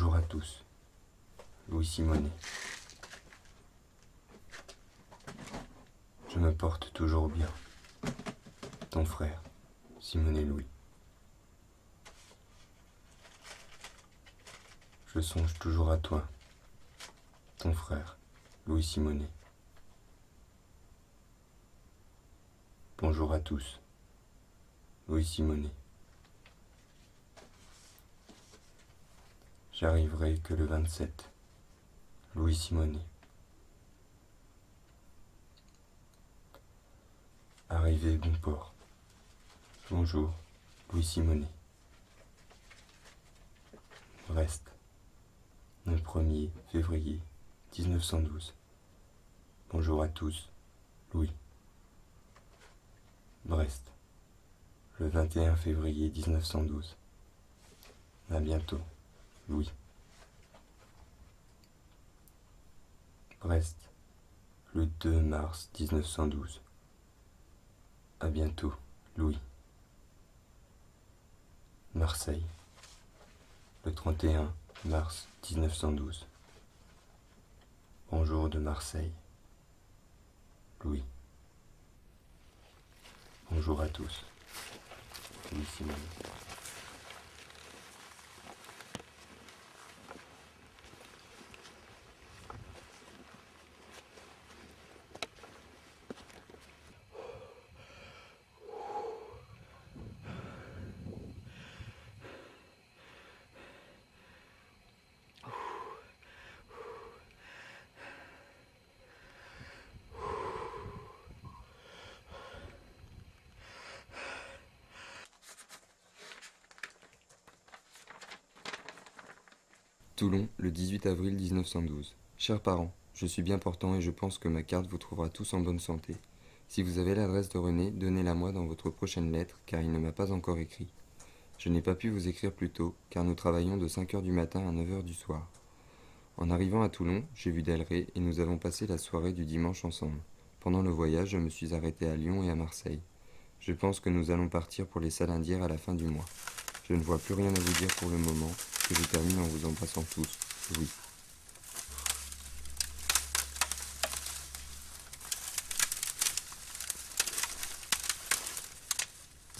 Bonjour à tous. Louis Simonet. Je me porte toujours bien. Ton frère, Simonet Louis. Je songe toujours à toi. Ton frère, Louis Simonet. Bonjour à tous. Louis Simonet. J'arriverai que le 27. Louis Simonet. Arrivé bon port. Bonjour, Louis Simonet. Brest, le 1er février 1912. Bonjour à tous, Louis. Brest, le 21 février 1912. À bientôt, Louis. Brest, le 2 mars 1912. À bientôt, Louis. Marseille, le 31 mars 1912. Bonjour de Marseille, Louis. Bonjour à tous, Louis Simonet. Toulon, le 18 avril 1912. Chers parents, je suis bien portant et je pense que ma carte vous trouvera tous en bonne santé. Si vous avez l'adresse de René, donnez-la moi dans votre prochaine lettre, car il ne m'a pas encore écrit. Je n'ai pas pu vous écrire plus tôt, car nous travaillons de 5h du matin à 9h du soir. En arrivant à Toulon, j'ai vu Delray et nous avons passé la soirée du dimanche ensemble. Pendant le voyage, je me suis arrêté à Lyon et à Marseille. Je pense que nous allons partir pour les Salindières à la fin du mois. Je ne vois plus rien à vous dire pour le moment, que je termine en vous embrassant tous. Louis.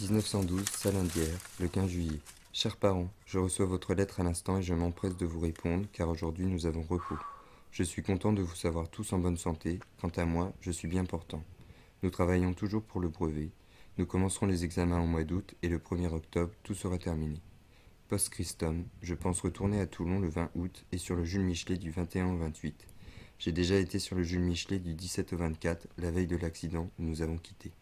« 1912, Salindières, le 15 juillet. Chers parents, je reçois votre lettre à l'instant et je m'empresse de vous répondre, car aujourd'hui nous avons repos. Je suis content de vous savoir tous en bonne santé. Quant à moi, je suis bien portant. Nous travaillons toujours pour le brevet. Nous commencerons les examens au mois d'août et le 1er octobre, tout sera terminé. Post-Christum, je pense retourner à Toulon le 20 août et sur le Jules Michelet du 21 au 28. J'ai déjà été sur le Jules Michelet du 17 au 24, la veille de l'accident où nous avons quitté.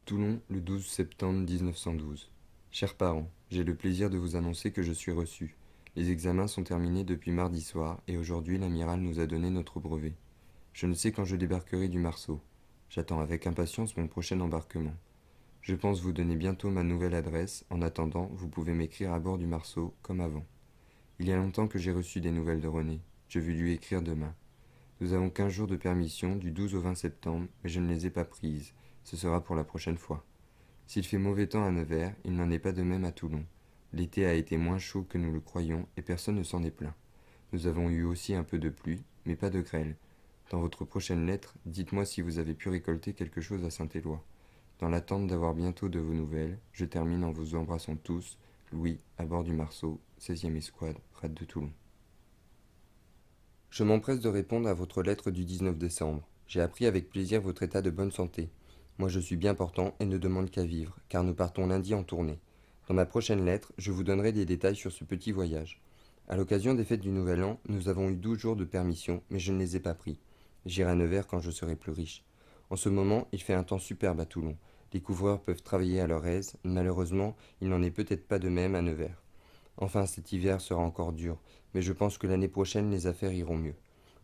Toulon, le 12 septembre 1912. Chers parents, j'ai le plaisir de vous annoncer que je suis reçu. Les examens sont terminés depuis mardi soir et aujourd'hui l'amiral nous a donné notre brevet. Je ne sais quand je débarquerai du Marceau. J'attends avec impatience mon prochain embarquement. Je pense vous donner bientôt ma nouvelle adresse. En attendant, vous pouvez m'écrire à bord du Marceau, comme avant. Il y a longtemps que j'ai reçu des nouvelles de René. Je vais lui écrire demain. Nous avons 15 jours de permission, du 12 au 20 septembre, mais je ne les ai pas prises. Ce sera pour la prochaine fois. S'il fait mauvais temps à Nevers, il n'en est pas de même à Toulon. L'été a été moins chaud que nous le croyions et personne ne s'en est plaint. Nous avons eu aussi un peu de pluie, mais pas de grêle. Dans votre prochaine lettre, dites-moi si vous avez pu récolter quelque chose à Saint-Éloi. Dans l'attente d'avoir bientôt de vos nouvelles, je termine en vous embrassant tous, Louis, à bord du Marceau, 16e escouade, rade de Toulon. Je m'empresse de répondre à votre lettre du 19 décembre. J'ai appris avec plaisir votre état de bonne santé. Moi je suis bien portant et ne demande qu'à vivre, car nous partons lundi en tournée. Dans ma prochaine lettre, je vous donnerai des détails sur ce petit voyage. À l'occasion des fêtes du Nouvel An, nous avons eu 12 jours de permission, mais je ne les ai pas pris. J'irai à Nevers quand je serai plus riche. En ce moment, il fait un temps superbe à Toulon. Les couvreurs peuvent travailler à leur aise. Malheureusement, il n'en est peut-être pas de même à Nevers. Enfin, cet hiver sera encore dur, mais je pense que l'année prochaine, les affaires iront mieux.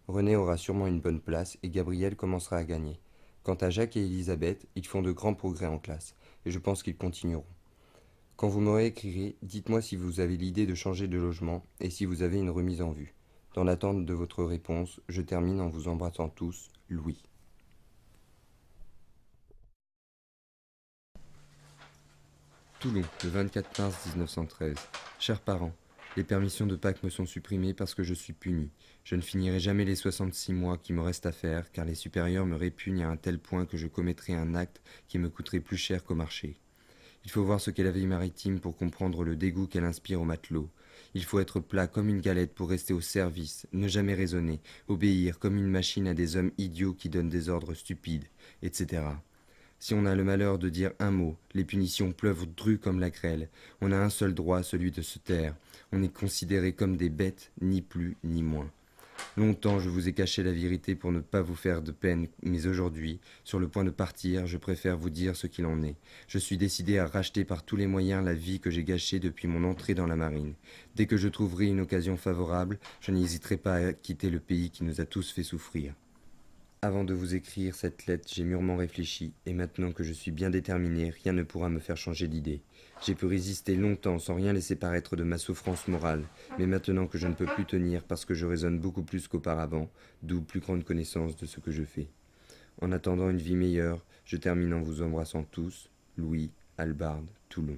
René aura sûrement une bonne place et Gabriel commencera à gagner. Quant à Jacques et Elisabeth, ils font de grands progrès en classe, et je pense qu'ils continueront. Quand vous me réécrirez, dites-moi si vous avez l'idée de changer de logement et si vous avez une remise en vue. Dans l'attente de votre réponse, je termine en vous embrassant tous, Louis. Toulon, le 24 mars 1913. Chers parents, les permissions de Pâques me sont supprimées parce que je suis puni. Je ne finirai jamais les 66 mois qui me restent à faire, car les supérieurs me répugnent à un tel point que je commettrai un acte qui me coûterait plus cher qu'au marché. Il faut voir ce qu'est la vie maritime pour comprendre le dégoût qu'elle inspire aux matelots. Il faut être plat comme une galette pour rester au service, ne jamais raisonner, obéir comme une machine à des hommes idiots qui donnent des ordres stupides, etc. Si on a le malheur de dire un mot, les punitions pleuvent drues comme la grêle. On a un seul droit, celui de se taire. On est considéré comme des bêtes, ni plus ni moins. Longtemps je vous ai caché la vérité pour ne pas vous faire de peine, mais aujourd'hui, sur le point de partir, je préfère vous dire ce qu'il en est. Je suis décidé à racheter par tous les moyens la vie que j'ai gâchée depuis mon entrée dans la marine. Dès que je trouverai une occasion favorable, je n'hésiterai pas à quitter le pays qui nous a tous fait souffrir. Avant de vous écrire cette lettre, j'ai mûrement réfléchi, et maintenant que je suis bien déterminé, rien ne pourra me faire changer d'idée. J'ai pu résister longtemps sans rien laisser paraître de ma souffrance morale, mais maintenant que je ne peux plus tenir parce que je raisonne beaucoup plus qu'auparavant, d'où plus grande connaissance de ce que je fais. En attendant une vie meilleure, je termine en vous embrassant tous, Louis, Albarde, Toulon.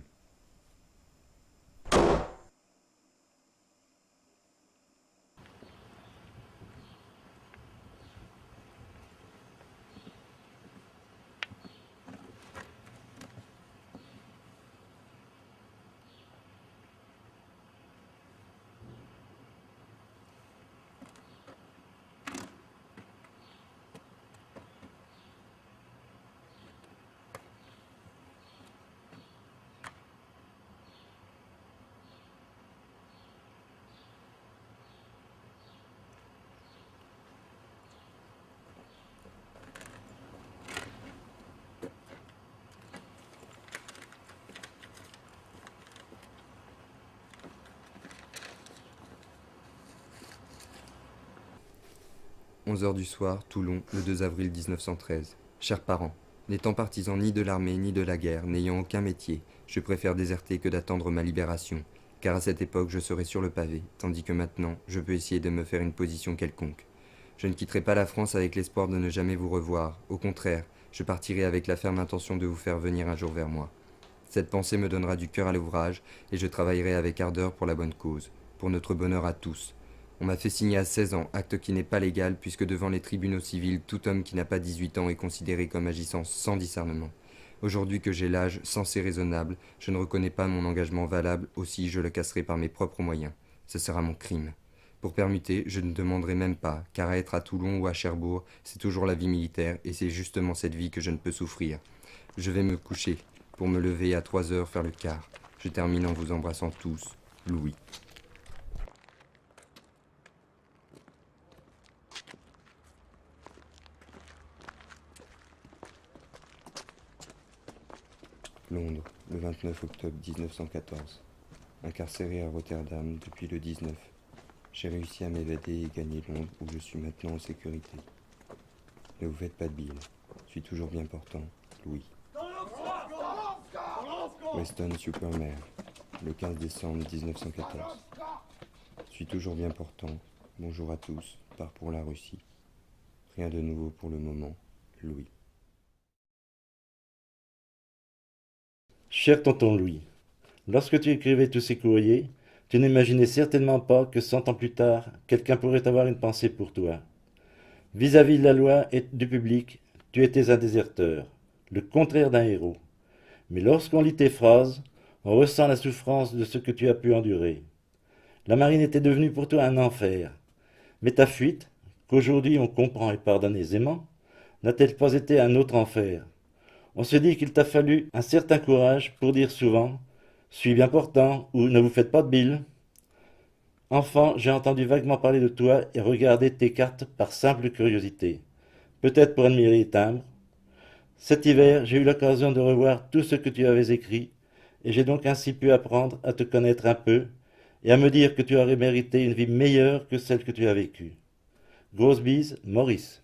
« 11 h du soir, Toulon, le 2 avril 1913. Chers parents, n'étant partisan ni de l'armée ni de la guerre, n'ayant aucun métier, je préfère déserter que d'attendre ma libération, car à cette époque je serais sur le pavé, tandis que maintenant je peux essayer de me faire une position quelconque. Je ne quitterai pas la France avec l'espoir de ne jamais vous revoir, au contraire, je partirai avec la ferme intention de vous faire venir un jour vers moi. Cette pensée me donnera du cœur à l'ouvrage, et je travaillerai avec ardeur pour la bonne cause, pour notre bonheur à tous. On m'a fait signer à 16 ans, acte qui n'est pas légal puisque devant les tribunaux civils, tout homme qui n'a pas 18 ans est considéré comme agissant sans discernement. Aujourd'hui que j'ai l'âge censé raisonnable, je ne reconnais pas mon engagement valable, aussi je le casserai par mes propres moyens. Ce sera mon crime. Pour permuter, je ne demanderai même pas, car à être à Toulon ou à Cherbourg, c'est toujours la vie militaire, et c'est justement cette vie que je ne peux souffrir. Je vais me coucher, pour me lever à 3 h faire le quart. Je termine en vous embrassant tous, Louis. Londres, le 29 octobre 1914. Incarcéré à Rotterdam depuis le 19. J'ai réussi à m'évader et gagner Londres où je suis maintenant en sécurité. Ne vous faites pas de bile. Je suis toujours bien portant, Louis. Weston-super-Mare, le 15 décembre 1914. Je suis toujours bien portant. Bonjour à tous. Pars pour la Russie. Rien de nouveau pour le moment, Louis. Cher tonton Louis, lorsque tu écrivais tous ces courriers, tu n'imaginais certainement pas que 100 ans plus tard, quelqu'un pourrait avoir une pensée pour toi. Vis-à-vis de la loi et du public, tu étais un déserteur, le contraire d'un héros. Mais lorsqu'on lit tes phrases, on ressent la souffrance de ce que tu as pu endurer. La marine était devenue pour toi un enfer. Mais ta fuite, qu'aujourd'hui on comprend et pardonne aisément, n'a-t-elle pas été un autre enfer? On se dit qu'il t'a fallu un certain courage pour dire souvent « Suis bien portant » ou « Ne vous faites pas de bile ». Enfant, j'ai entendu vaguement parler de toi et regardé tes cartes par simple curiosité, peut-être pour admirer les timbres. Cet hiver, j'ai eu l'occasion de revoir tout ce que tu avais écrit, et j'ai donc ainsi pu apprendre à te connaître un peu et à me dire que tu aurais mérité une vie meilleure que celle que tu as vécue. Grosse bise, Maurice.